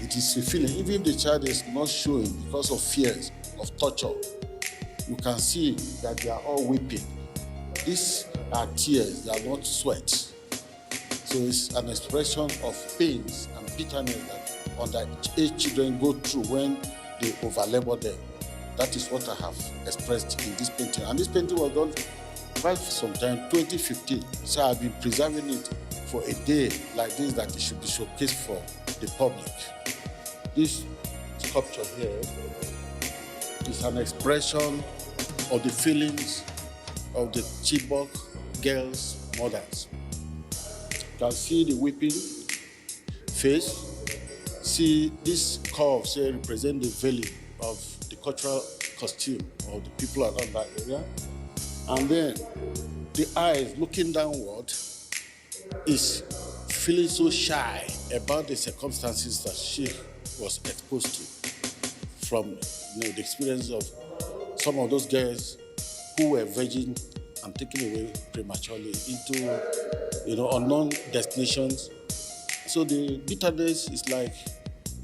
It is fulfilling. Even if the child is not showing because of fears, of torture, you can see that they are all weeping. These are tears, they are not sweat. So it's an expression of pains and bitterness that underage children go through when they overlabor them. That is what I have expressed in this painting. And this painting was done quite some time, 2015. So I've been preserving it for a day like this, that it should be showcased for the public. This sculpture here is an expression of the feelings of the Chibok girls' mothers. You can see the weeping face. See this curve here represent the veiling of the cultural costume of the people around that area. And then the eyes looking downward is feeling so shy about the circumstances that she was exposed to from the experience of some of those girls who were virgin and taken away prematurely into unknown destinations. So the bitterness is like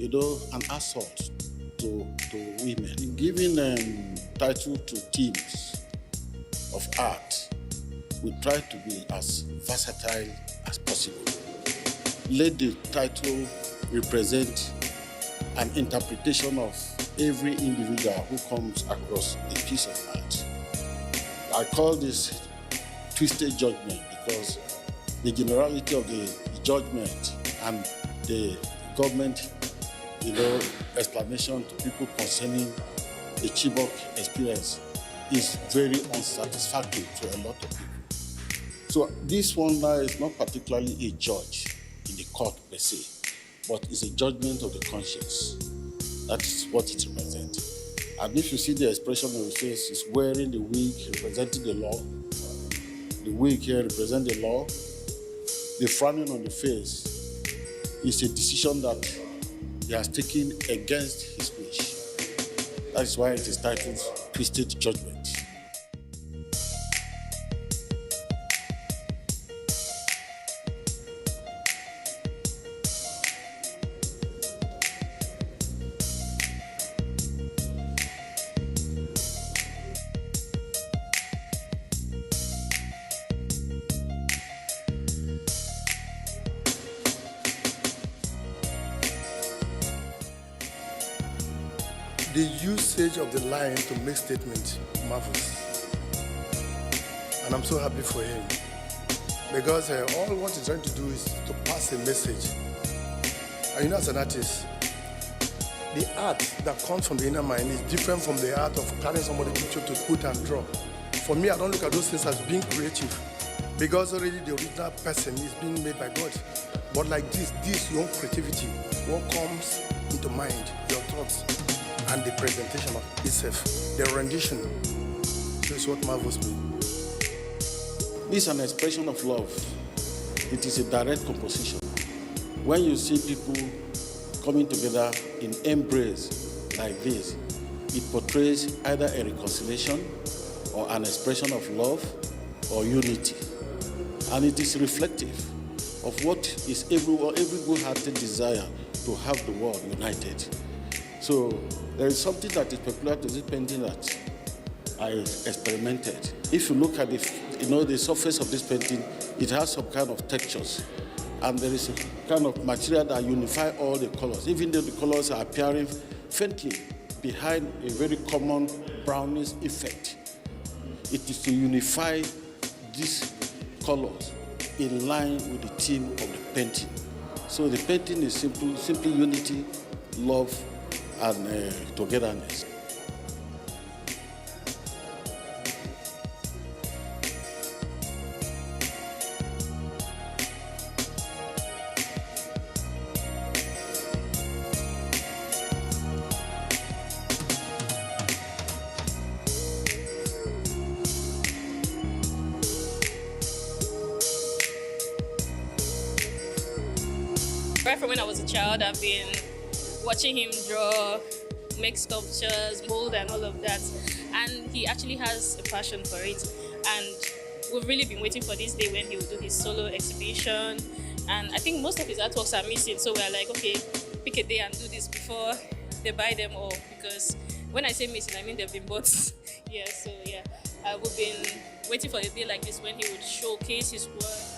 an assault to women. In giving title to themes of art, we try to be as versatile as possible. Let the title represent an interpretation of every individual who comes across a piece of art. I call this twisted judgment because the generality of the judgment and the government, explanation to people concerning the Chibok experience is very unsatisfactory to a lot of people. So this one now is not particularly a judge in the court per se, but it's a judgment of the conscience. That is what it represents. And if you see the expression on the face, is wearing the wig representing the law. The wig here represents the law. The frowning on the face is a decision that he has taken against his wish. That is why it is titled Twisted Judgment. The usage of the line to make statements marvelous, and I'm so happy for him because all what he's trying to do is to pass a message. And as an artist, the art that comes from the inner mind is different from the art of carrying somebody's picture to put and draw. For me, I don't look at those things as being creative because already the original person is being made by God. But like this your own creativity, what comes into mind, your thoughts, and the presentation of itself, the rendition. So it's what marvels me. This is an expression of love. It is a direct composition. When you see people coming together in embrace like this, it portrays either a reconciliation or an expression of love or unity. And it is reflective of what is every good-hearted desire to have the world united. So there is something that is peculiar to this painting that I experimented. If you look at the surface of this painting, it has some kind of textures, and there is a kind of material that unify all the colors, even though the colors are appearing faintly behind a very common brownish effect. It is to unify these colors in line with the theme of the painting. So the painting is simply unity, love, and togetherness. Right from when I was a child, I've been watching him draw, make sculptures, mold and all of that. And he actually has a passion for it. And we've really been waiting for this day when he will do his solo exhibition. And I think most of his artworks are missing. So we're like, okay, pick a day and do this before they buy them all. Because when I say missing, I mean they've been bought. Yeah, so yeah, we've been waiting for a day like this when he would showcase his work.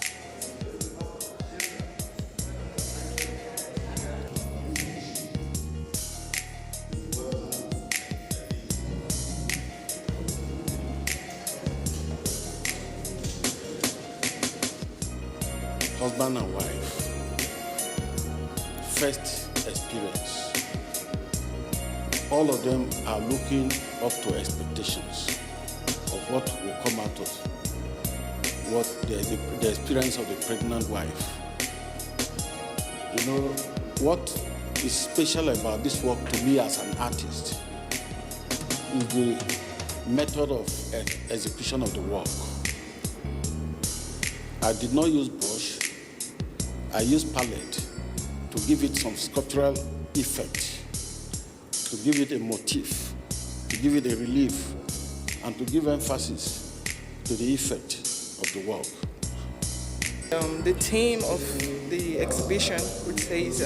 Husband and wife, first experience. All of them are looking up to expectations of what will come out of what the experience of the pregnant wife. You know, what is special about this work to me as an artist is the method of execution of the work. I did not use brush. I used palette to give it some sculptural effect, to give it a motif, to give it a relief, and to give emphasis to the effect of the work. The theme of the exhibition, which says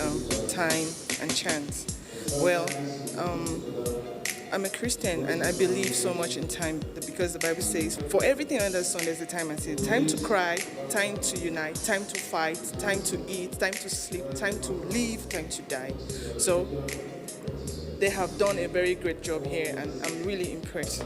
time and chance. Well, I'm a Christian and I believe so much in time because the Bible says, for everything under the sun there's a time and season. Time to cry, time to unite, time to fight, time to eat, time to sleep, time to live, time to die. So they have done a very great job here and I'm really impressed.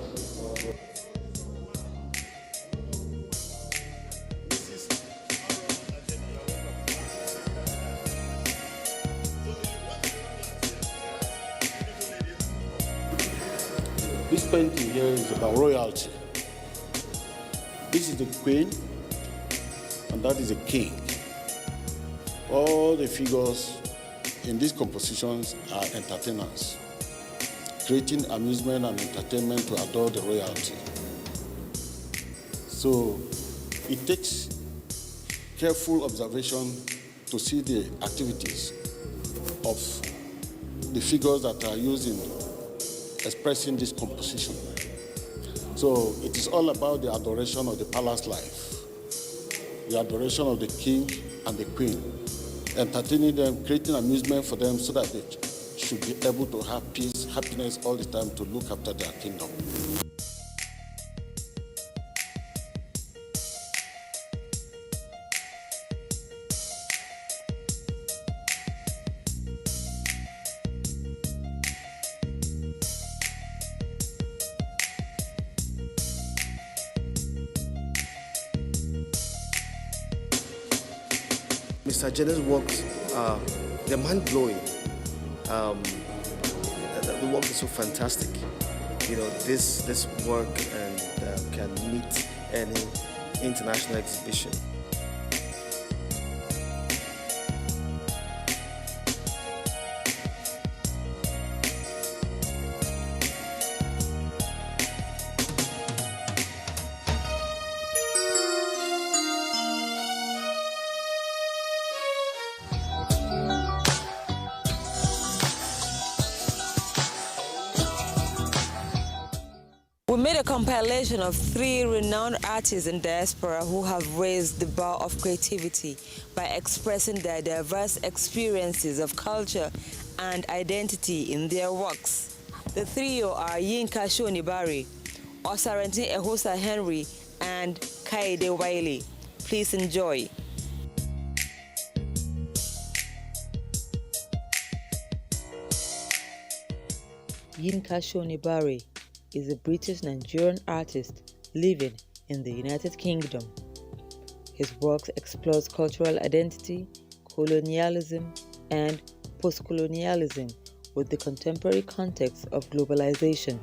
This painting here is about royalty. This is the queen, and that is the king. All the figures in these compositions are entertainers, creating amusement and entertainment to adore the royalty. So it takes careful observation to see the activities of the figures that are used in expressing this composition. So it is all about the adoration of the palace life, the adoration of the king and the queen, entertaining them, creating amusement for them so that they should be able to have peace, happiness all the time to look after their kingdom. Mr. Jenner's works are they're mind-blowing. The work is so fantastic. You know, this work and can meet any international exhibition. We made a compilation of 3 renowned artists in diaspora who have raised the bar of creativity by expressing their diverse experiences of culture and identity in their works. The trio are Yinka Shonibari, Osarentin Ehosa Henry, and Kaide Wiley. Please enjoy. Yinka Shonibari is a British-Nigerian artist living in the United Kingdom. His work explores cultural identity, colonialism, and post-colonialism with the contemporary context of globalization.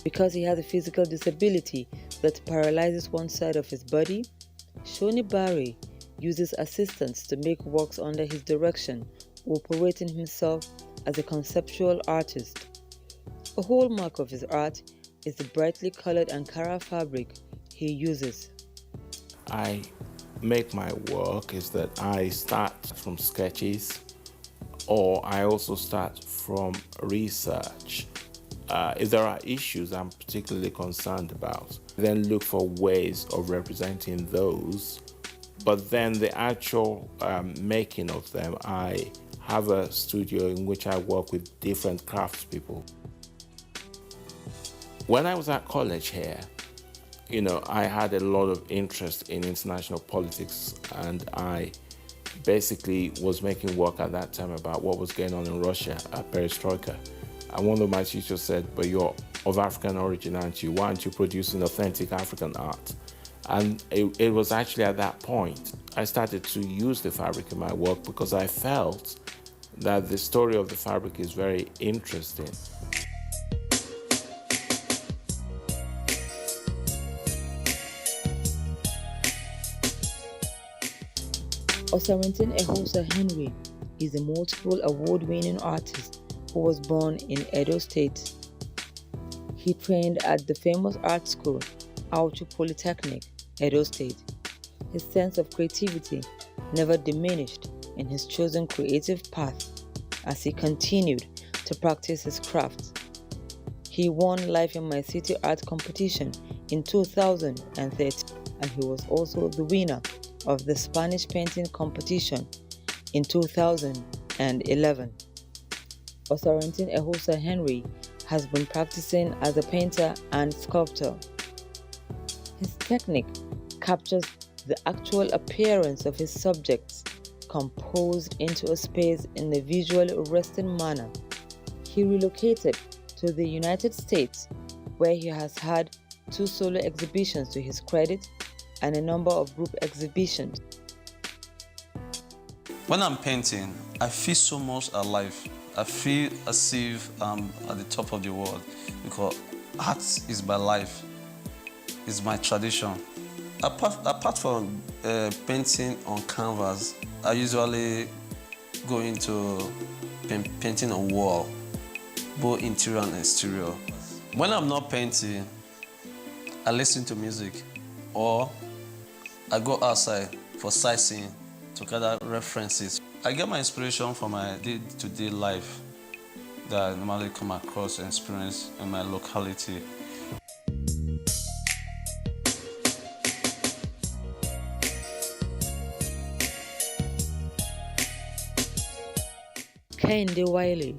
Because he has a physical disability that paralyzes one side of his body, Shonibari uses assistants to make works under his direction, operating himself as a conceptual artist. A hallmark of his art is the brightly colored Ankara fabric he uses. I make my work is that I start from sketches, or I also start from research. If there are issues I'm particularly concerned about, then look for ways of representing those. But then the actual making of them, I have a studio in which I work with different craftspeople. When I was at college here, I had a lot of interest in international politics, and I basically was making work at that time about what was going on in Russia at Perestroika. And one of my teachers said, but you're of African origin, aren't you? Why aren't you producing authentic African art? And it was actually at that point I started to use the fabric in my work, because I felt that the story of the fabric is very interesting. Osarintin Ehosa Henry is a multiple award-winning artist who was born in Edo State. He trained at the famous art school, Auchi Polytechnic, Edo State. His sense of creativity never diminished in his chosen creative path as he continued to practice his craft. He won Life in My City art competition in 2013, and he was also the winner of the Spanish painting competition in 2011. Osarintin Ehosa Henry has been practicing as a painter and sculptor. His technique captures the actual appearance of his subjects, composed into a space in a visually arresting manner. He relocated to the United States, where he has had 2 solo exhibitions to his credit and a number of group exhibitions. When I'm painting, I feel so much alive. I feel as if I'm at the top of the world, because art is my life, it's my tradition. Apart from painting on canvas, I usually go into painting on wall, both interior and exterior. When I'm not painting, I listen to music, or I go outside for sightseeing to gather references. I get my inspiration from my day-to-day life that I normally come across and experience in my locality. Kehinde Wiley,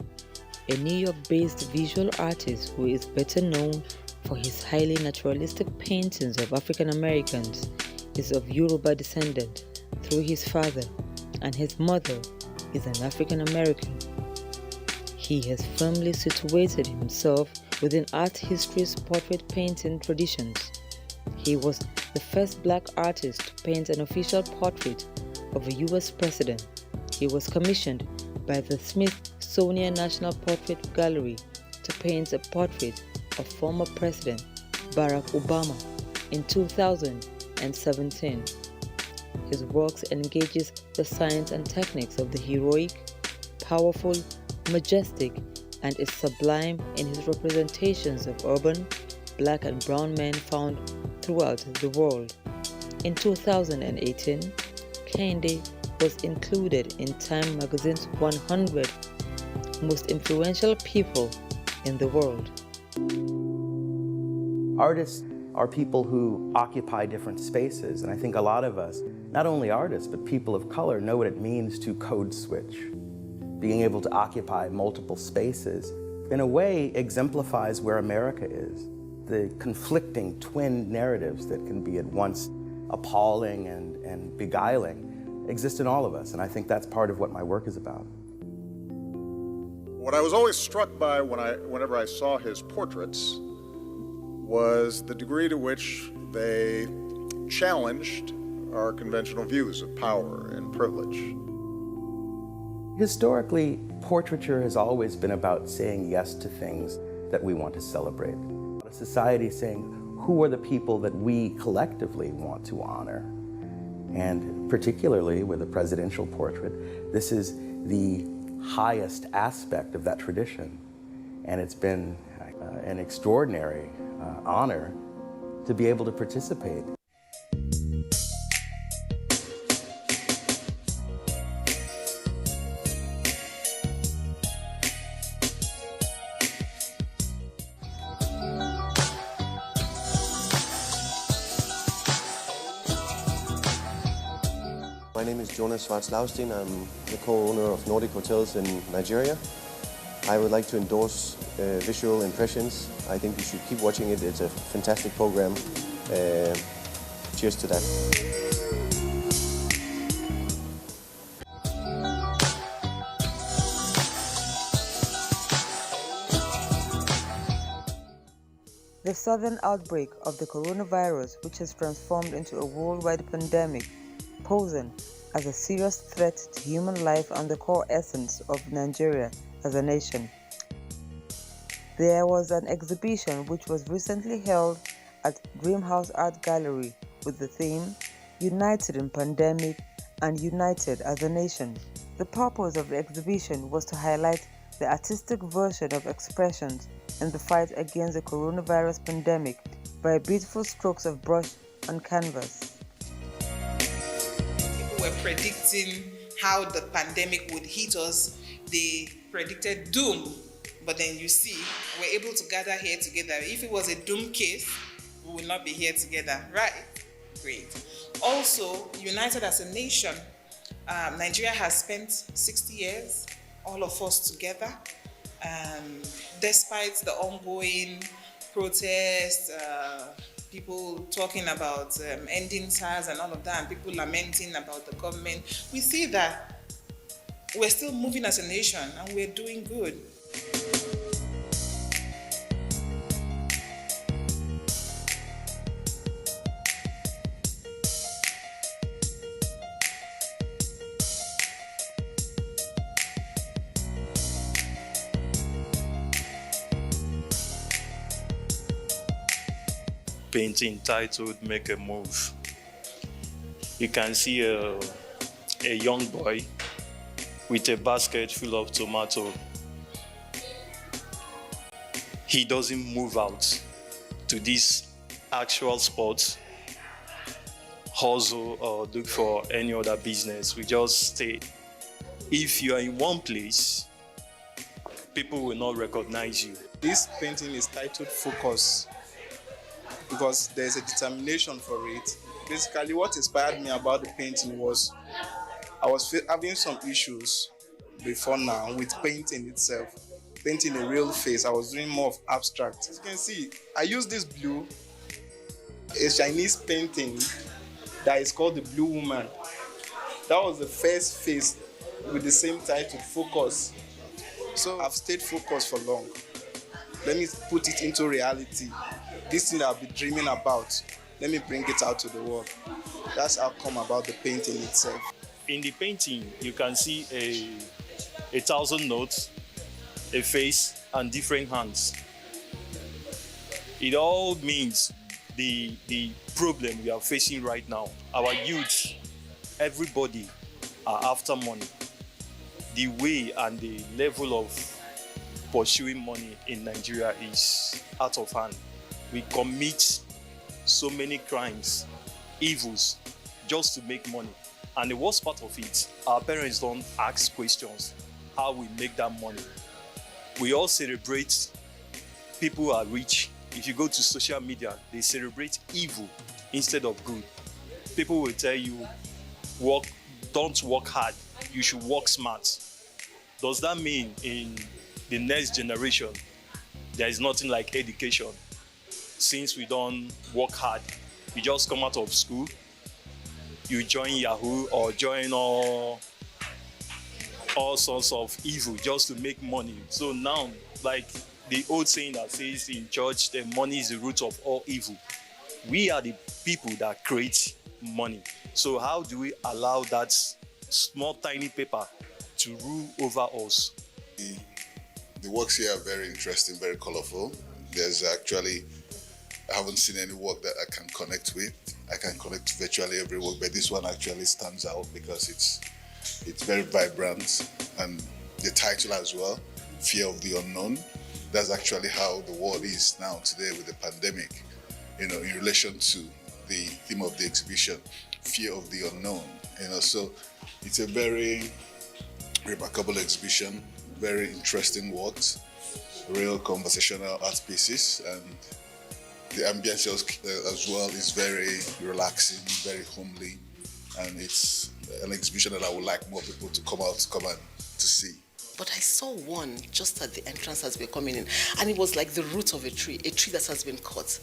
a New York-based visual artist who is better known for his highly naturalistic paintings of African Americans, is of Yoruba descent through his father, and his mother is an African American. He has firmly situated himself within art history's portrait painting traditions. He was the first black artist to paint an official portrait of a U.S. president. He was commissioned by the Smithsonian National Portrait Gallery to paint a portrait of former President Barack Obama in 2017. His works engages the science and techniques of the heroic, powerful, majestic, and is sublime in his representations of urban, black and brown men found throughout the world. In 2018, Kehinde was included in Time magazine's 100 most influential people in the world. Artists are people who occupy different spaces, and I think a lot of us, not only artists, but people of color, know what it means to code switch. Being able to occupy multiple spaces, in a way, exemplifies where America is. The conflicting twin narratives that can be at once appalling and beguiling exist in all of us, and I think that's part of what my work is about. What I was always struck by whenever I saw his portraits was the degree to which they challenged our conventional views of power and privilege. Historically, portraiture has always been about saying yes to things that we want to celebrate. A society saying, who are the people that we collectively want to honor? And particularly with a presidential portrait, this is the highest aspect of that tradition. And it's been an extraordinary honor to be able to participate. My name is Jonas Schwarz-Laustein. I'm the co-owner of Nordic Hotels in Nigeria. I would like to endorse Visual Impressions. I think you should keep watching it. It's a fantastic program. Cheers to that. The sudden outbreak of the coronavirus, which has transformed into a worldwide pandemic, posing as a serious threat to human life and the core essence of Nigeria as a nation. There was an exhibition which was recently held at Dream House Art Gallery with the theme United in Pandemic and United as a Nation. The purpose of the exhibition was to highlight the artistic version of expressions in the fight against the coronavirus pandemic by beautiful strokes of brush and canvas. People were predicting how the pandemic would hit us. They predicted doom, but then you see, we're able to gather here together. If it was a doom case, we would not be here together, right? Great. Also, united as a nation, Nigeria has spent 60 years, all of us together. Despite the ongoing protests, people talking about ending SARS and all of that, and people lamenting about the government, we see that we're still moving as a nation and we're doing good. Painting titled Make a Move. You can see a young boy with a basket full of tomato. He doesn't move out to this actual spot, hustle or look for any other business. We just stay. If you are in one place, people will not recognize you. This painting is titled Focus, because there's a determination for it. Basically, what inspired me about the painting was I was having some issues before now with painting itself. Painting a real face, I was doing more of abstract. As you can see, I used this blue, a Chinese painting that is called the Blue Woman. That was the first face with the same title, Focus. So I've stayed focused for long. Let me put it into reality. This thing that I've been dreaming about, let me bring it out to the world. That's how come about the painting itself. In the painting, you can see a 1,000 notes, a face, and different hands. It all means the problem we are facing right now. Our youth, everybody are after money. The way and the level of pursuing money in Nigeria is out of hand. We commit so many crimes, evils, just to make money. And the worst part of it, our parents don't ask questions how we make that money. We all celebrate people who are rich. If you go to social media, they celebrate evil instead of good. People will tell you, don't work hard, you should work smart. Does that mean in the next generation, there is nothing like education? Since we don't work hard, you just come out of school, you join Yahoo or join all sorts of evil just to make money. So now, like the old saying that says in church, the money is the root of all evil. We are the people that create money. So how do we allow that small, tiny paper to rule over us? The works here are very interesting, very colorful. There's actually, I haven't seen any work that I can connect with. I can connect to virtually every work, but this one actually stands out because it's very vibrant, and the title as well, Fear of the Unknown. That's actually how the world is now today with the pandemic, in relation to the theme of the exhibition, Fear of the Unknown. So it's a very remarkable exhibition, very interesting works, real conversational art pieces, and the ambience as well is very relaxing, very homely, and it's an exhibition that I would like more people to come and to see. But I saw one just at the entrance as we're coming in, and it was like the root of a tree that has been cut.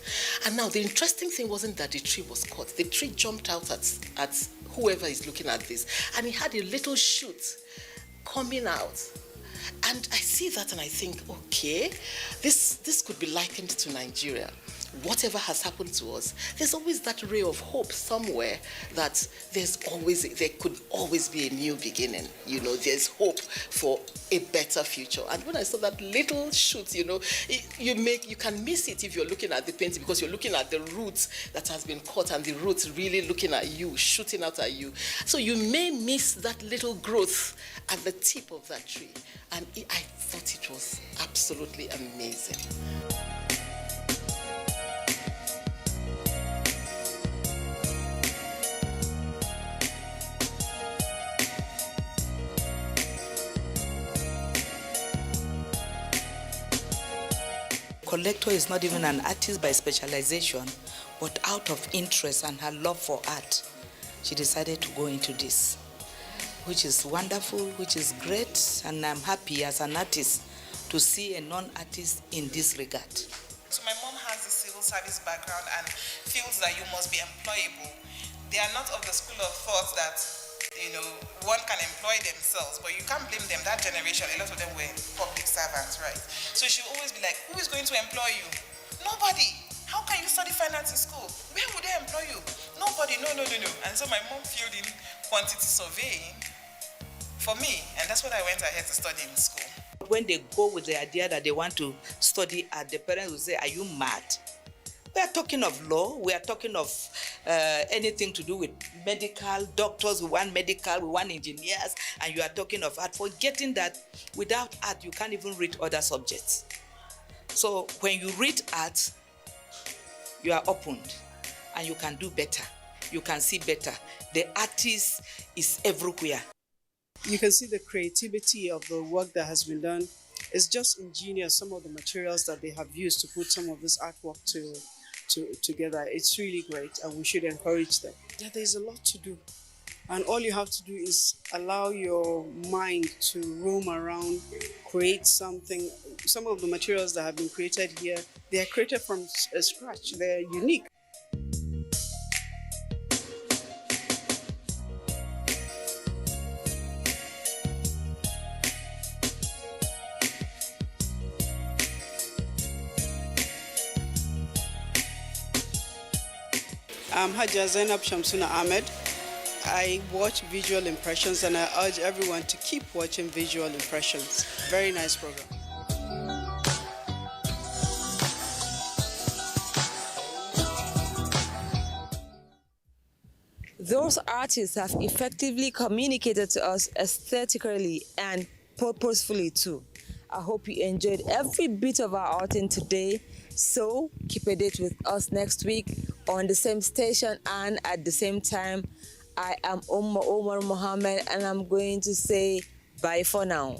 And now the interesting thing wasn't that the tree was cut. The tree jumped out at whoever is looking at this, and it had a little shoot coming out. And I see that and I think, okay, this could be likened to Nigeria. Whatever has happened to us, there's always that ray of hope somewhere that there could always be a new beginning. There's hope for a better future. And when I saw that little shoot, you can miss it if you're looking at the painting, because you're looking at the roots that has been cut and the roots really looking at you, shooting out at you. So you may miss that little growth at the tip of that tree. And I thought it was absolutely amazing. Collector is not even an artist by specialization, but out of interest and her love for art, she decided to go into this, which is wonderful, which is great, and I'm happy as an artist to see a non-artist in this regard. So my mom has a civil service background and feels that you must be employable. They are not of the school of thought that one can employ themselves, but you can't blame them. That generation, a lot of them were public servants, right? So she will always be like, who is going to employ you? Nobody. How can you study finance in school? Where would they employ you? Nobody, no. And so my mom filled in quantity surveying for me, and that's what I went ahead to study in school. When they go with the idea that they want to study art, the parents will say, are you mad? We are talking of law, we are talking of anything to do with medical, doctors, we want medical, we want engineers, and you are talking of art, forgetting that without art, you can't even read other subjects. So when you read art, you are opened, and you can do better, you can see better. The artist is everywhere. You can see the creativity of the work that has been done. It's just ingenious, some of the materials that they have used to put some of this artwork together. It's really great, and we should encourage them. Yeah, there's a lot to do, and all you have to do is allow your mind to roam around, create something. Some of the materials that have been created here, they are created from scratch. They're unique. I'm Haja Zainab Shamsuna Ahmed. I watch visual impressions, and I urge everyone to keep watching visual impressions. Very nice program. Those artists have effectively communicated to us aesthetically and purposefully too. I hope you enjoyed every bit of our outing today. So keep a date with us next week on the same station and at the same time. I am Omar Mohammed, and I'm going to say bye for now.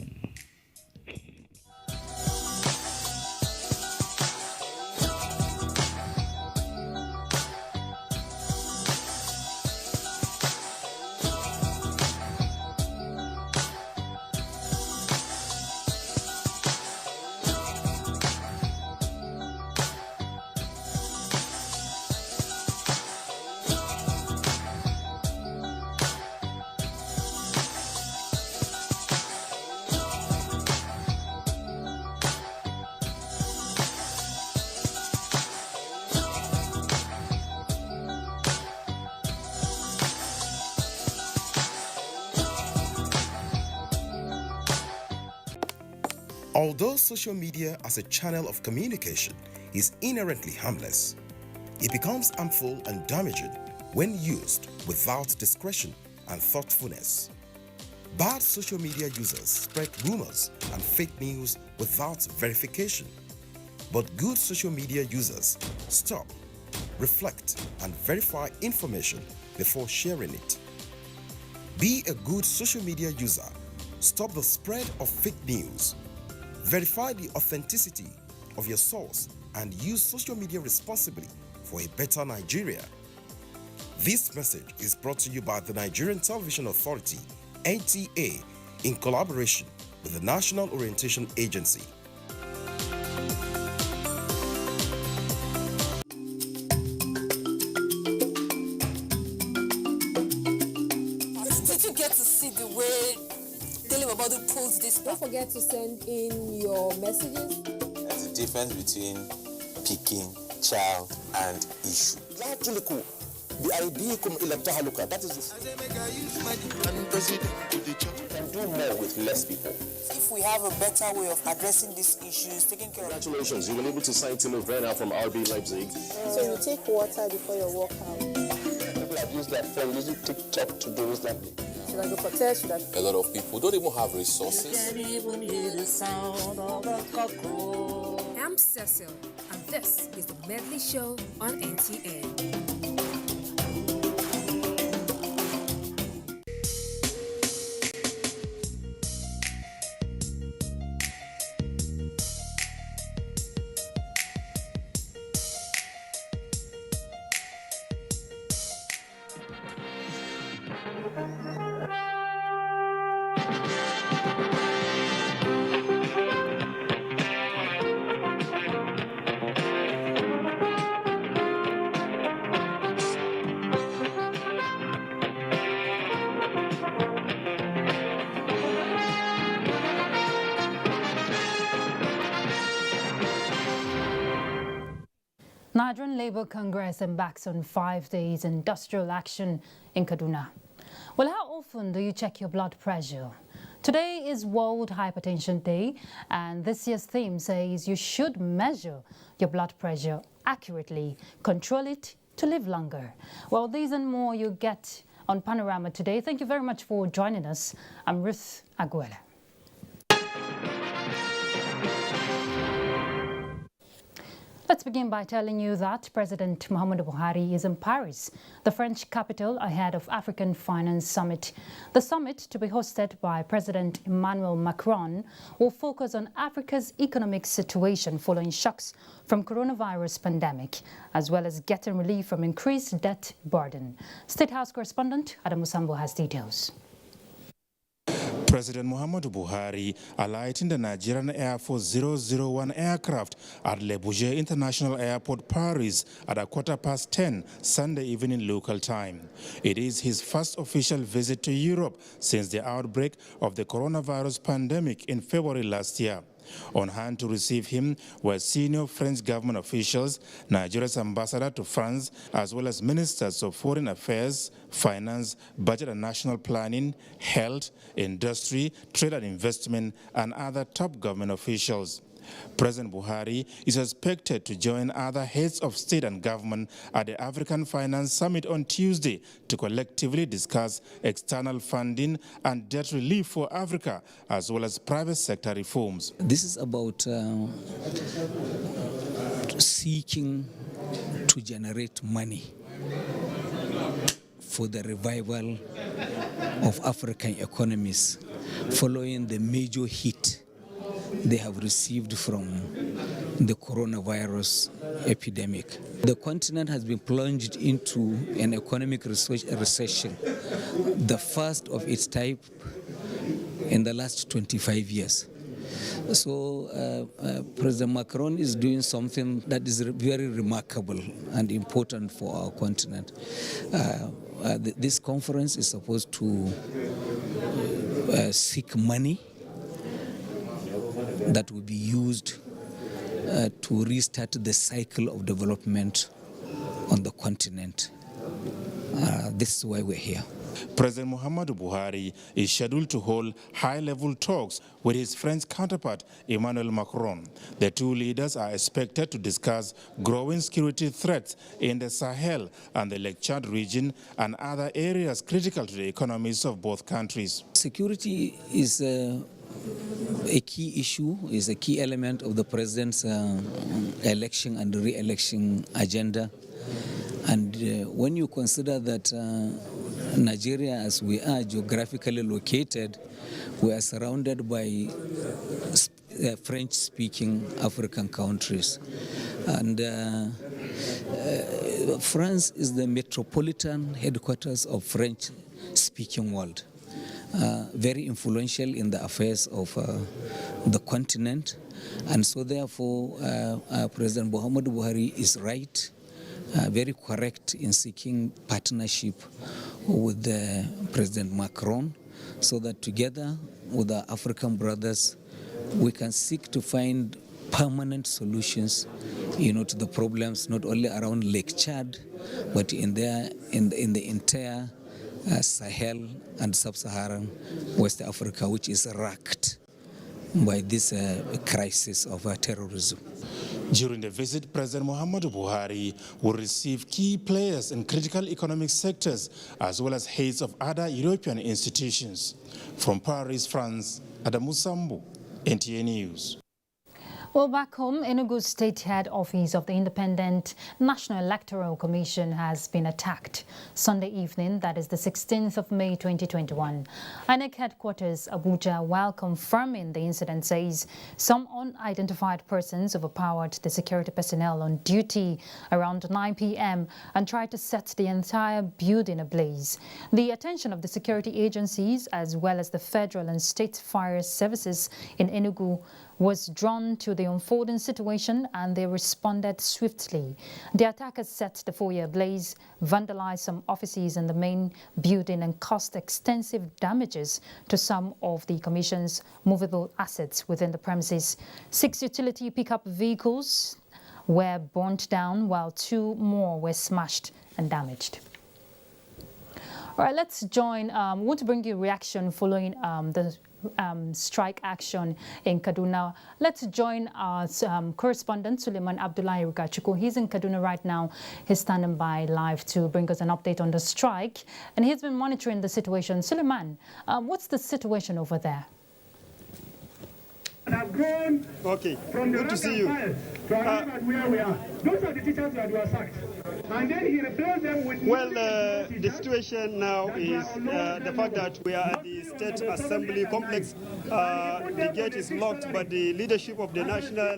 Although social media as a channel of communication is inherently harmless, it becomes harmful and damaging when used without discretion and thoughtfulness. Bad social media users spread rumors and fake news without verification. But good social media users stop, reflect, and verify information before sharing it. Be a good social media user. Stop the spread of fake news. Verify the authenticity of your source and use social media responsibly for a better Nigeria. This message is brought to you by the Nigerian Television Authority, NTA, in collaboration with the National Orientation Agency. Did you get to see the way Telebabadu pulls this? Don't forget to send in your messages. There's a difference between picking, child, and issue. That is can do more with less people. If we have a better way of addressing these issues, taking care of. Congratulations, you've been able to sign Timo Werner from RB Leipzig. So you take water before your workout. People have used their phone, using TikTok to do that. Should I go for test? A lot of people don't even have resources. I'm Cecil, and this is the Medley Show on NTA. Nigerian Labour Congress embarks on 5 days industrial action in Kaduna. Well, how often do you check your blood pressure? Today is World Hypertension Day, and this year's theme says you should measure your blood pressure accurately, control it to live longer. Well, these and more you get on Panorama today. Thank you very much for joining us. I'm Ruth Aguela. Let's begin by telling you that President Muhammadu Buhari is in Paris, the French capital, ahead of African Finance Summit. The summit, to be hosted by President Emmanuel Macron, will focus on Africa's economic situation following shocks from coronavirus pandemic, as well as getting relief from increased debt burden. State House correspondent Adam Musambo has details. President Muhammadu Buhari alighting the Nigerian Air Force 001 aircraft at Abuja International Airport, Paris at 10:15 Sunday evening local time. It is his first official visit to Europe since the outbreak of the coronavirus pandemic in February last year. On hand to receive him were senior French government officials, Nigeria's ambassador to France, as well as ministers of foreign affairs, finance, budget and national planning, health, industry, trade and investment, and other top government officials. President Buhari is expected to join other heads of state and government at the African Finance Summit on Tuesday to collectively discuss external funding and debt relief for Africa, as well as private sector reforms. This is about seeking to generate money for the revival of African economies following the major hit they have received from the coronavirus epidemic. The continent has been plunged into an economic recession, the first of its type in the last 25 years. So President Macron is doing something that is very remarkable and important for our continent. This conference is supposed to seek money that will be used to restart the cycle of development on the continent. This is why we're here. President Muhammadu Buhari is scheduled to hold high-level talks with his French counterpart, Emmanuel Macron. The two leaders are expected to discuss growing security threats in the Sahel and the Lake Chad region and other areas critical to the economies of both countries. Security is a key issue, is a key element of the president's election and re-election agenda. And when you consider that Nigeria, as we are geographically located, we are surrounded by French-speaking African countries. And France is the metropolitan headquarters of French-speaking world. Very influential in the affairs of the continent, and so therefore President Muhammadu Buhari is right, very correct in seeking partnership with President Macron, so that together with our African brothers we can seek to find permanent solutions, to the problems not only around Lake Chad, but in the entire Sahel and Sub-Saharan West Africa, which is racked by this crisis of terrorism. During the visit, President Muhammadu Buhari will receive key players in critical economic sectors, as well as heads of other European institutions. From Paris, France, Adamu Sambu, NTA News. Well, back home, Enugu State Head Office of the Independent National Electoral Commission has been attacked Sunday evening, that is the 16th of May 2021. INEC headquarters, Abuja, while confirming the incident, says some unidentified persons overpowered the security personnel on duty around 9 p.m. and tried to set the entire building ablaze. The attention of the security agencies, as well as the federal and state fire services in Enugu, was drawn to the unfolding situation, and they responded swiftly. The attackers set the foyer ablaze, vandalized some offices in the main building, and caused extensive damages to some of the Commission's movable assets within the premises. 6 utility pickup vehicles were burnt down, while 2 more were smashed and damaged. All right, let's join. We want to bring you a reaction following the strike action in Kaduna. Let's join our correspondent, Suleiman Abdullahi Rugachuku. He's in Kaduna right now. He's standing by live to bring us an update on the strike, and he's been monitoring the situation. Suleiman, what's the situation over there? Okay, good to see you. Where we are. Those are the teachers that were sacked. And then he replaced them with... Well, the situation now is the fact that we are at the State Assembly complex. The gate is locked, but the leadership of the National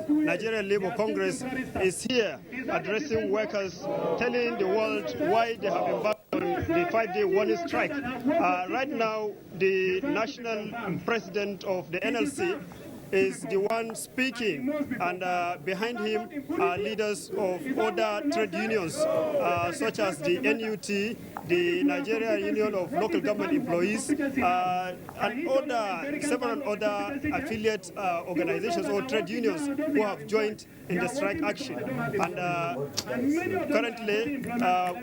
Nigerian Labour Congress is here addressing workers, telling the world why they have embarked on the 5-day warning strike. Right now, the national president of the NLC is the one speaking, and behind him are leaders of other trade unions, such as the NUT, the Nigerian Union of Local Government Employees, and several other affiliate organizations or trade unions who have joined in the strike action. And currently,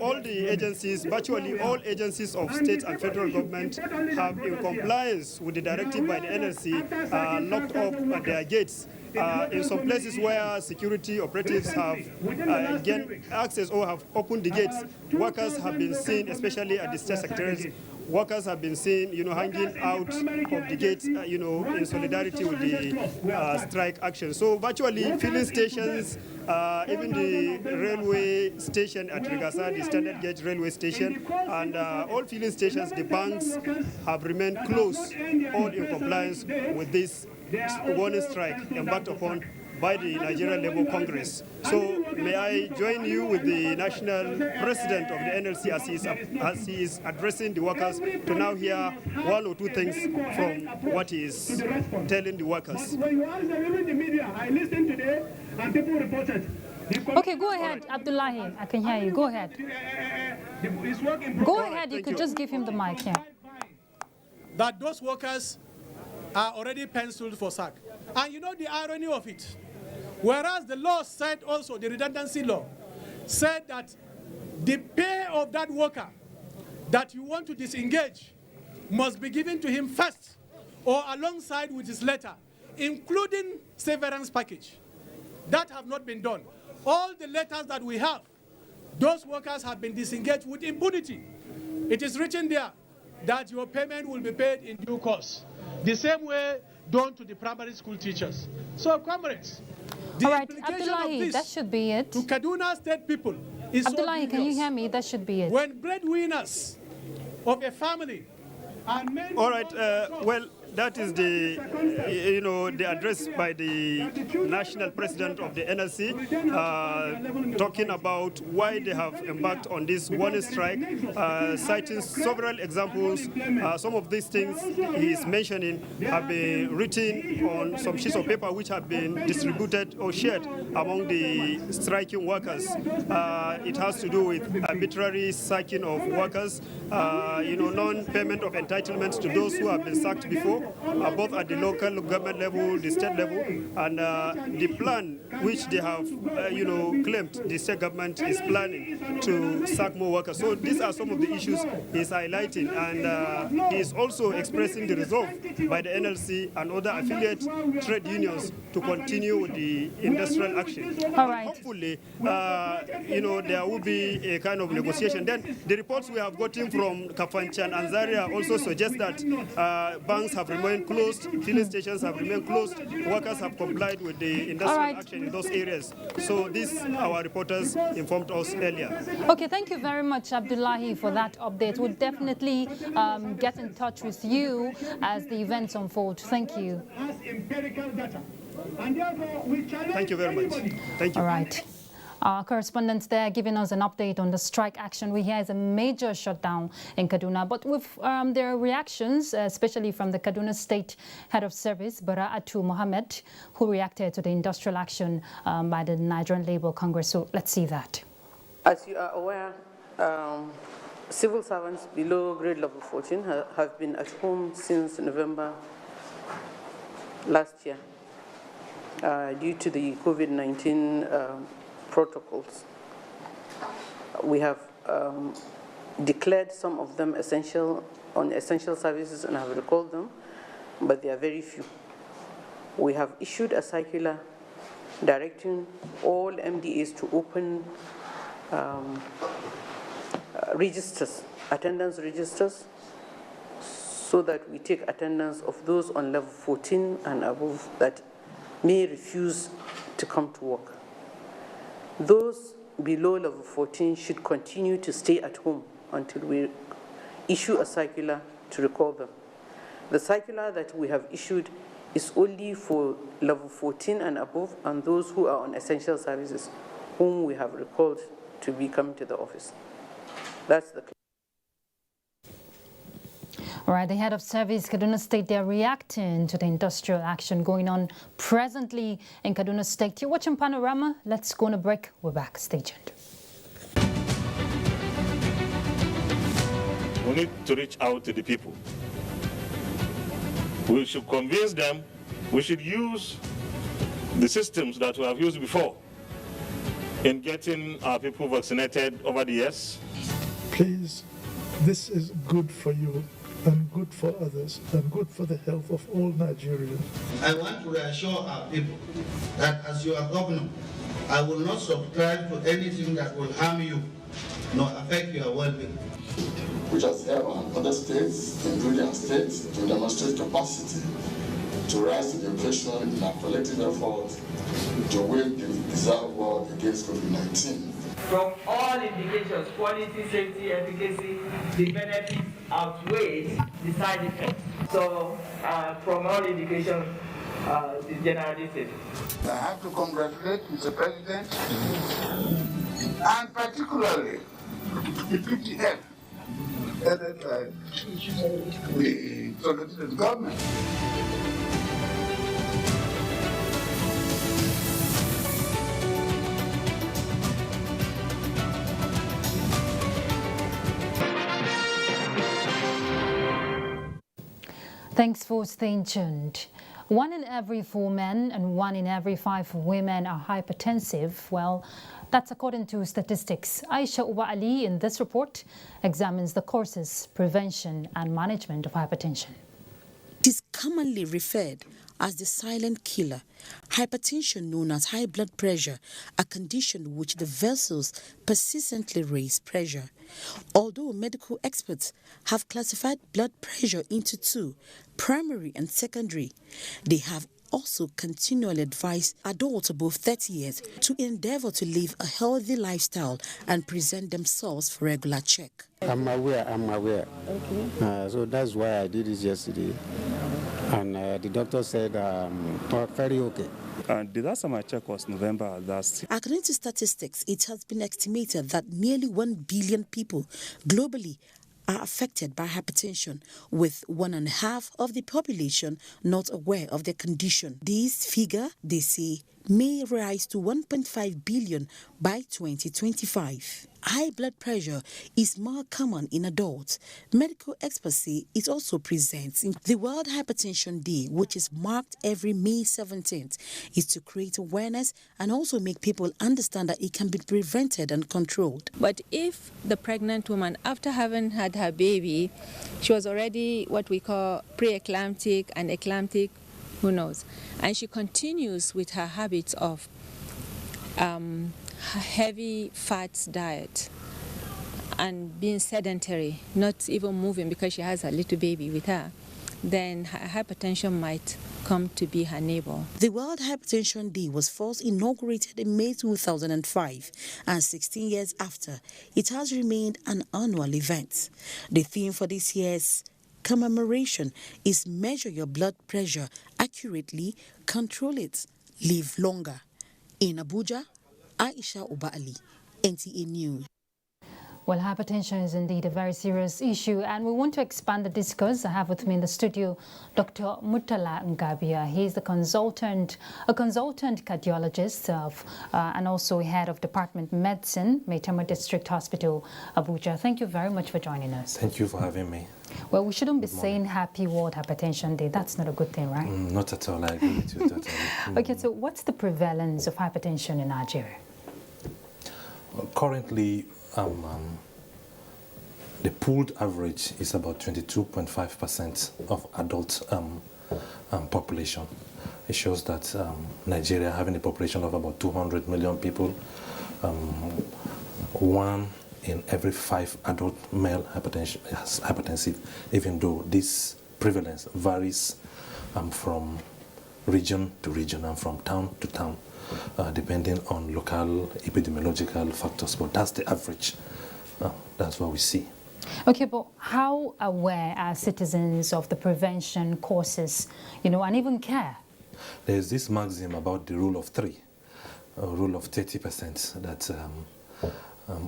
all the agencies, virtually all agencies of state and federal government have, in compliance with the directive by the NLC, locked up at their gates. In some places where security operatives have gained access or have opened the gates, workers have been seen, especially at the state secretaries, workers have been seen, hanging out of the gates, in solidarity with the strike action. So virtually filling stations, even the railway station at Rigasa, the standard gauge railway station, and all filling stations, the banks have remained closed, all in compliance with this warning strike embarked upon by the Nigerian Labour Congress. So may I join you with the national president of the NLC as he is addressing the workers to now hear 1 or 2 things from what he is telling the workers. I listened today and people reported. Okay, go ahead, Abdullahi. I can hear you. Go ahead. Go ahead. You could just give him the mic here. That those workers are already penciled for sack. And you know the irony of it. Whereas the law said also, the redundancy law, said that the pay of that worker that you want to disengage must be given to him first or alongside with his letter, including severance package. That have not been done. All the letters that we have, those workers have been disengaged with impunity. It is written there that your payment will be paid in due course. The same way done to the primary school teachers. So, comrades, the all right, implication Abdullahi, of this that should be it. To Kaduna State people is Abdullahi, so can you hear me? That should be it. When breadwinners of a family are men... All right, well, that is the, the address by the national president of the NLC, talking about why they have embarked on this one strike, citing several examples. Some of these things he is mentioning have been written on some sheets of paper which have been distributed or shared among the striking workers. It has to do with arbitrary sacking of workers, non-payment of entitlements to those who have been sacked before, both at the local government level, the state level, and the plan which they have, claimed the state government is planning to sack more workers. So these are some of the issues he's highlighting, and he is also expressing the resolve by the NLC and other affiliate trade unions to continue with the industrial action. All right. Hopefully, there will be a kind of negotiation. Then the reports we have gotten from Kafanchan and Zaria also suggest that banks have remained closed, filling stations have remained closed, workers have complied with the industrial action in those areas. So this, our reporters informed us earlier. Okay, thank you very much, Abdullahi, for that update. We'll definitely get in touch with you as the events unfold. Thank you. Thank you very much. Thank you. All right. Our correspondent there giving us an update on the strike action. We hear is a major shutdown in Kaduna, but with their reactions, especially from the Kaduna State Head of Service, Bara'atu Mohammed, who reacted to the industrial action by the Nigerian Labour Congress. So let's see that. As you are aware, civil servants below grade level 14 have been at home since November last year due to the COVID-19 protocols. We have declared some of them essential services and have recalled them, but they are very few. We have issued a circular directing all MDAs to open registers, attendance registers, so that we take attendance of those on level 14 and above that may refuse to come to work. Those below level 14 should continue to stay at home until we issue a circular to recall them. The circular that we have issued is only for level 14 and above and those who are on essential services, whom we have recalled to be coming to the office. That's the. All right, the head of service, Kaduna State, they're reacting to the industrial action going on presently in Kaduna State. You're watching Panorama. Let's go on a break. We're back. Stay tuned. We need to reach out to the people. We should convince them. We should use the systems that we have used before in getting our people vaccinated over the years. Please, this is good for you and good for others and good for the health of all Nigerians. I want to reassure our people that as your governor, I will not subscribe to anything that will harm you nor affect your well-being. Which has helped other states, including states, to demonstrate capacity to rise to the occasion in our collective effort to win the deserved war against COVID-19. From all indications, quality, safety, efficacy, the benefits outweigh the side effects. So, from all indications, it's generally safe. I have to congratulate Mr. President and particularly the PTF headed by the Solicitor government. Thanks for staying tuned. 1 in every 4 men and 1 in every 5 women are hypertensive. Well, that's according to statistics. Aisha Uba Ali in this report examines the causes, prevention and management of hypertension. It is commonly referred as the silent killer. Hypertension, known as high blood pressure, a condition which the vessels persistently raise pressure. Although medical experts have classified blood pressure into 2, primary and secondary, they have also continually advised adults above 30 years to endeavor to live a healthy lifestyle and present themselves for regular check. I'm aware. Okay. So that's why I did it yesterday. And the doctor said, very okay. The last time I checked was November last year. According to statistics, it has been estimated that nearly 1 billion people globally are affected by hypertension, with 1.5 of the population not aware of their condition. This figure, they say, may rise to 1.5 billion by 2025. High blood pressure is more common in adults. Medical experts say it also presents in the World Hypertension Day, which is marked every May 17th, is to create awareness and also make people understand that it can be prevented and controlled. But if the pregnant woman, after having had her baby, she was already what we call pre-eclamptic and eclamptic, who knows, and she continues with her habits of heavy fats diet and being sedentary, not even moving because she has a little baby with her, then hypertension might come to be her neighbor. The World Hypertension Day was first inaugurated in May 2005, and 16 years after, it has remained an annual event. The theme for this year's commemoration is measure your blood pressure accurately, control it, live longer. In Abuja, Aisha Obali, NTA News. Well, hypertension is indeed a very serious issue, and we want to expand the discourse. I have with me in the studio Dr. Murtala Ngabia. He's a consultant cardiologist and also head of Department of Medicine, Maitama District Hospital, Abuja. Thank you very much for joining us. Thank you for having me. Well, we shouldn't be saying Happy World Hypertension Day. That's not a good thing, right? Not at all. I agree with you totally. Okay, so what's the prevalence of hypertension in Nigeria? Currently, the pooled average is about 22.5% of adult population. It shows that Nigeria, having a population of about 200 million people, 1 in every 5 adult male is hypertensive, even though this prevalence varies from region to region and from town to town, depending on local epidemiological factors. But that's the average. That's what we see. Okay, but how aware are citizens of the prevention courses, and even care? There's this maxim about the rule of 3, a rule of 30%, that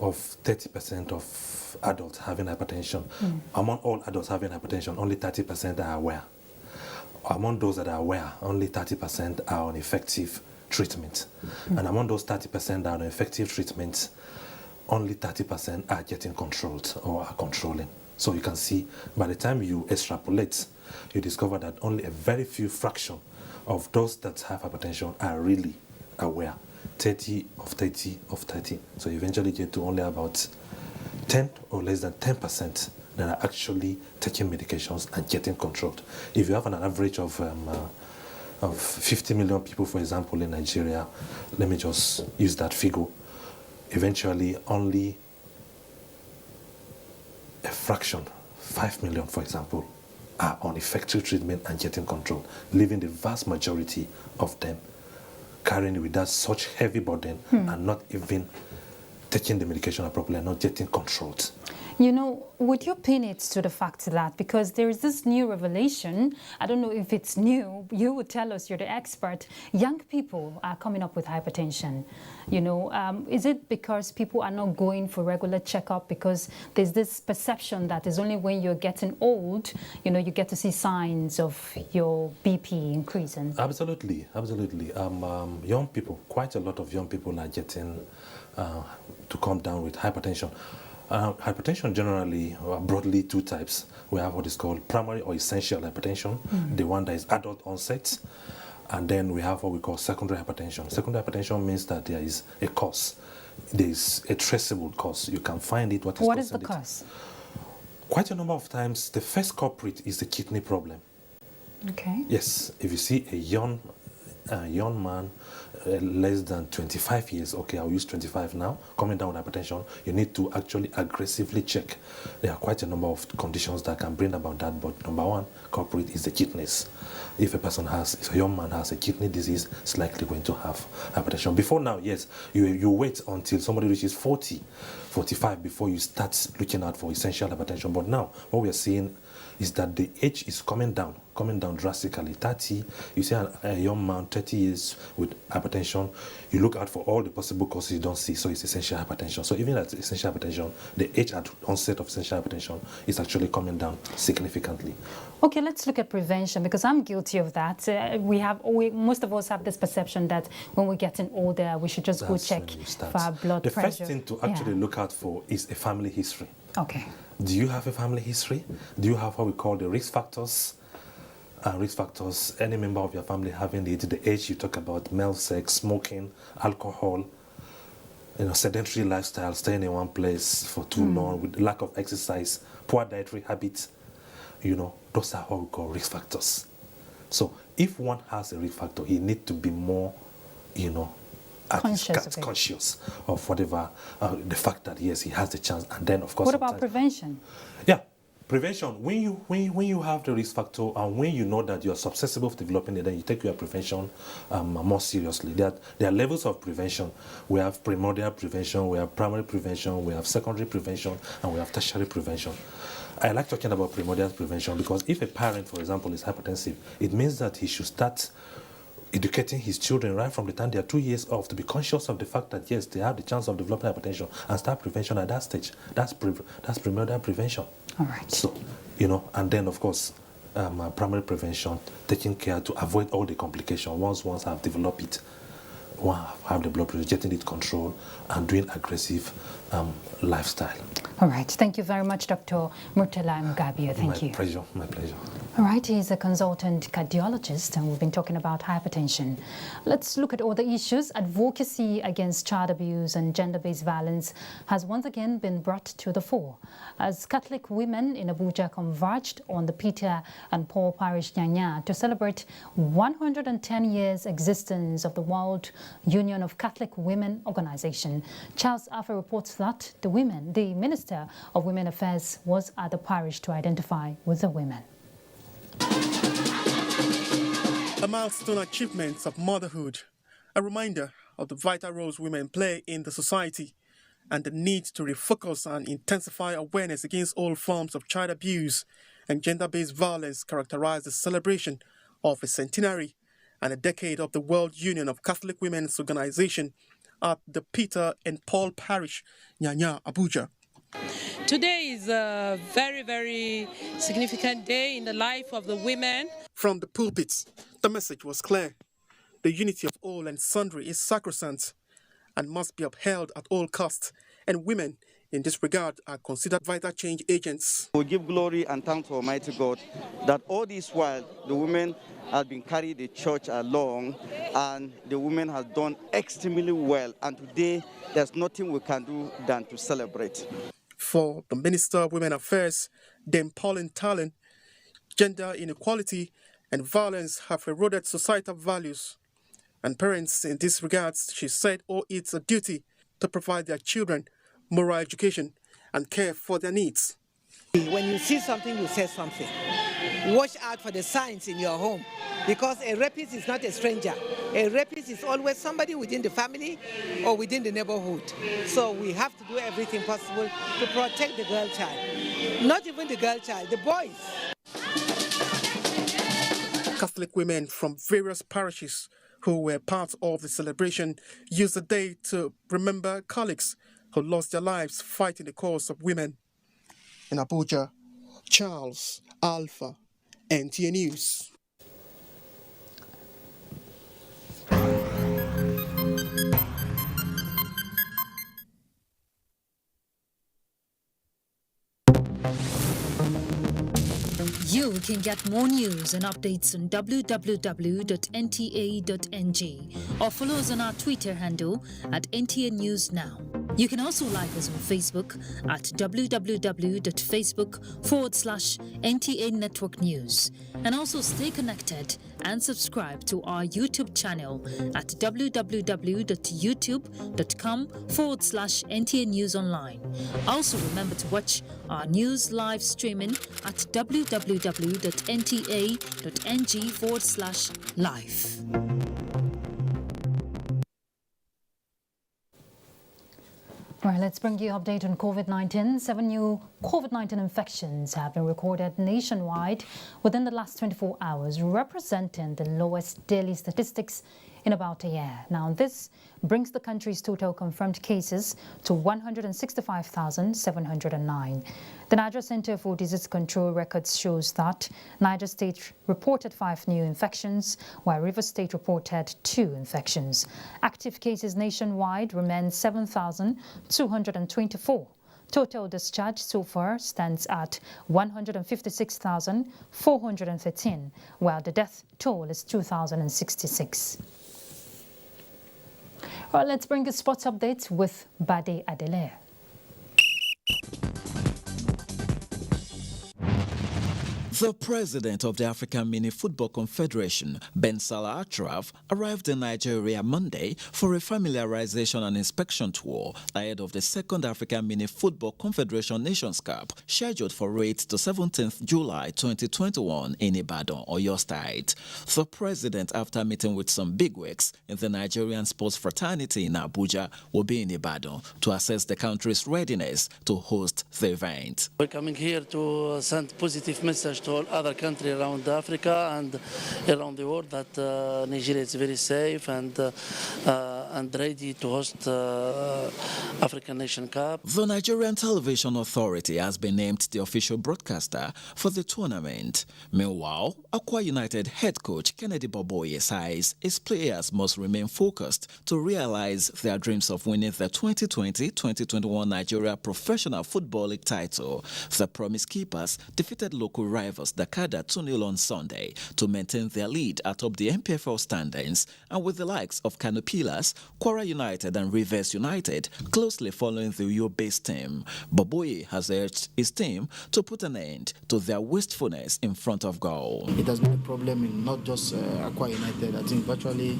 of 30% of adults having hypertension. Among all adults having hypertension, only 30% are aware. Among those that are aware, only 30% are on effective treatment. And among those 30% that are on effective treatment, only 30% are getting controlled or are controlling. So you can see, by the time you extrapolate, you discover that only a very few fraction of those that have hypertension are really aware. 30 of 30 of 30. So you eventually get to only about 10 or less than 10% that are actually taking medications and getting controlled. If you have an average of 50 million people, for example, in Nigeria, let me just use that figure. Eventually, only a fraction, 5 million, for example, are on effective treatment and getting controlled, leaving the vast majority of them carrying with that such heavy burden and not even taking the medication appropriately and not getting controlled. Would you pin it to the fact that because there is this new revelation, I don't know if it's new, you would tell us, you're the expert, young people are coming up with hypertension. Is it because people are not going for regular checkup because there's this perception that it's only when you're getting old, you get to see signs of your BP increasing? Absolutely, absolutely. Young people, quite a lot of young people are getting to come down with hypertension. Hypertension generally, broadly 2 types. We have what is called primary or essential hypertension, the one that is adult onset, and then we have what we call secondary hypertension. Secondary hypertension means that there is a cause. There is a traceable cause. You can find it. What is the cause? Quite a number of times, the first culprit is the kidney problem. Okay. Yes, if you see a young man, less than 25 years, okay, I'll use 25 now, coming down with hypertension, you need to actually aggressively check. There are quite a number of conditions that can bring about that, but number 1 culprit is the kidneys. If a young man has a kidney disease, it's likely going to have hypertension. Before now, yes, you wait until somebody reaches 40, 45 before you start looking out for essential hypertension. But now, what we are seeing is that the age is coming down drastically. 30, you see a young man, 30 years with hypertension, you look out for all the possible causes you don't see, so it's essential hypertension. So even at essential hypertension, the age at onset of essential hypertension is actually coming down significantly. Okay, let's look at prevention, because I'm guilty of that. Most of us have this perception that when we're getting older, we should just go check for our blood pressure. The first thing to actually look out for is a family history. Okay. Do you have a family history? Do you have what we call the risk factors? Risk factors, any member of your family having the age you talk about, male sex, smoking, alcohol, sedentary lifestyle, staying in one place for too long, with lack of exercise, poor dietary habits, those are what we call risk factors. So if one has a risk factor, he needs to be more, conscious of whatever, the fact that yes, he has the chance. And then of course, what about prevention? Yeah. Prevention, when you have the risk factor and when you know that you're susceptible to developing it, then you take your prevention more seriously. There are levels of prevention. We have primordial prevention, we have primary prevention, we have secondary prevention, and we have tertiary prevention. I like talking about primordial prevention because if a parent, for example, is hypertensive, it means that he should start educating his children right from the time they are 2 years old to be conscious of the fact that yes, they have the chance of developing hypertension and start prevention at that stage. That's primordial prevention. All right. So, and then of course, primary prevention, taking care to avoid all the complications once have developed it. One have the blood pressure, getting it controlled, and doing aggressive lifestyle. All right. Thank you very much, Dr. Murtala Mugabio. Thank you. My pleasure. All right. He's a consultant cardiologist, and we've been talking about hypertension. Let's look at other issues. Advocacy against child abuse and gender-based violence has once again been brought to the fore, as Catholic women in Abuja converged on the Peter and Paul Parish Nyanya to celebrate 110 years existence of the World Union of Catholic Women Organization. Charles Alpha reports that the Minister of Women Affairs was at the parish to identify with the women. A milestone achievement of motherhood, a reminder of the vital roles women play in the society, and the need to refocus and intensify awareness against all forms of child abuse and gender-based violence characterize the celebration of a centenary and a decade of the World Union of Catholic Women's Organization at the Peter and Paul Parish, Nyanya, Abuja. Today is a very, very significant day in the life of the women. From the pulpits, the message was clear. The unity of all and sundry is sacrosanct and must be upheld at all costs, and women in this regard are considered vital change agents. We give glory and thanks to Almighty God that all this while the women have been carrying the church along, and the women have done extremely well, and today there's nothing we can do than to celebrate. For the Minister of Women Affairs, Dame Pauline Talon, gender inequality and violence have eroded societal values, and parents in this regard, she said, owe it a duty to provide their children moral education and care for their needs. When you see something, you say something. Watch out for the signs in your home, because a rapist is not a stranger. A rapist is always somebody within the family or within the neighborhood. So we have to do everything possible to protect the girl child. Not even the girl child, the boys. Catholic women from various parishes who were part of the celebration used the day to remember colleagues who lost their lives fighting the cause of women. In Abuja, Charles Alpha, NTA News. You can get more news and updates on www.nta.ng or follow us on our Twitter handle at NTA News Now. You can also like us on Facebook at www.facebook.com/NTA Network News, and also stay connected and subscribe to our YouTube channel at www.youtube.com/NTA News Online. Also remember to watch our news live streaming at www.nta.ng/live. All right, let's bring you an update on COVID-19. 7 new COVID-19 infections have been recorded nationwide within the last 24 hours, representing the lowest daily statistics in about a year. Now, this brings the country's total confirmed cases to 165,709. The Niger Center for Disease Control records shows that Niger State reported 5 new infections, while Rivers State reported 2 infections. Active cases nationwide remain 7,224. Total discharge so far stands at 156,413, while the death toll is 2,066. Well, let's bring a sports update with Bade Adele. The president of the African Mini Football Confederation, Ben Salah Atraf, arrived in Nigeria Monday for a familiarization and inspection tour ahead of the second African Mini Football Confederation Nations Cup, scheduled for 8th to 17th July 2021 in Ibadan, Oyo State. The president, after meeting with some bigwigs in the Nigerian sports fraternity in Abuja, will be in Ibadan to assess the country's readiness to host the event. We're coming here to send positive message to all other countries around Africa and around the world that Nigeria is very safe and ready to host African Nation Cup. The Nigerian Television Authority has been named the official broadcaster for the tournament. Meanwhile, Akwa United head coach Kennedy Boboye says his players must remain focused to realize their dreams of winning the 2020-2021 Nigeria Professional Football League title. The Promise Keepers defeated local rivals Dakada 2-0 on Sunday to maintain their lead atop the MPFL standings, and with the likes of Kano Pillars, Kwara United and Rivers United closely following the Uyo-based team. Boboye has urged his team to put an end to their wastefulness in front of goal. It has been a problem in not just Akwa United, I think virtually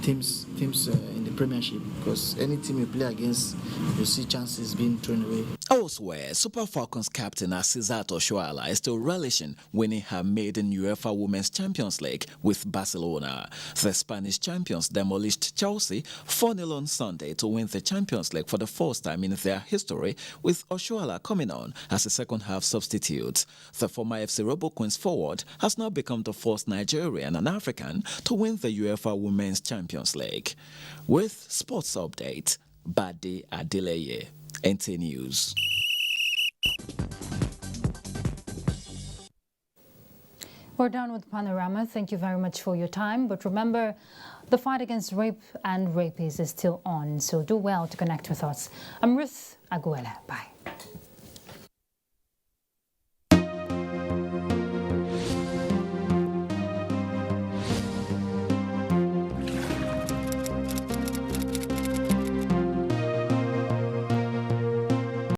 teams in the Premiership, because any team you play against, you see chances being thrown away. Elsewhere, Super Falcons captain Asisat Oshoala is still relishing winning her maiden UEFA Women's Champions League with Barcelona. The Spanish champions demolished Chelsea 4-0 on Sunday to win the Champions League for the first time in their history, with Oshoala coming on as a second-half substitute. The former FC Robo Queens forward has now become the first Nigerian and African to win the UEFA Women's Champions League. With Sports Update, Bade Adeleye, NTA News. We're done with Panorama. Thank you very much for your time. But remember, the fight against rape and rapists is still on, so do well to connect with us. I'm Ruth Aguela. Bye.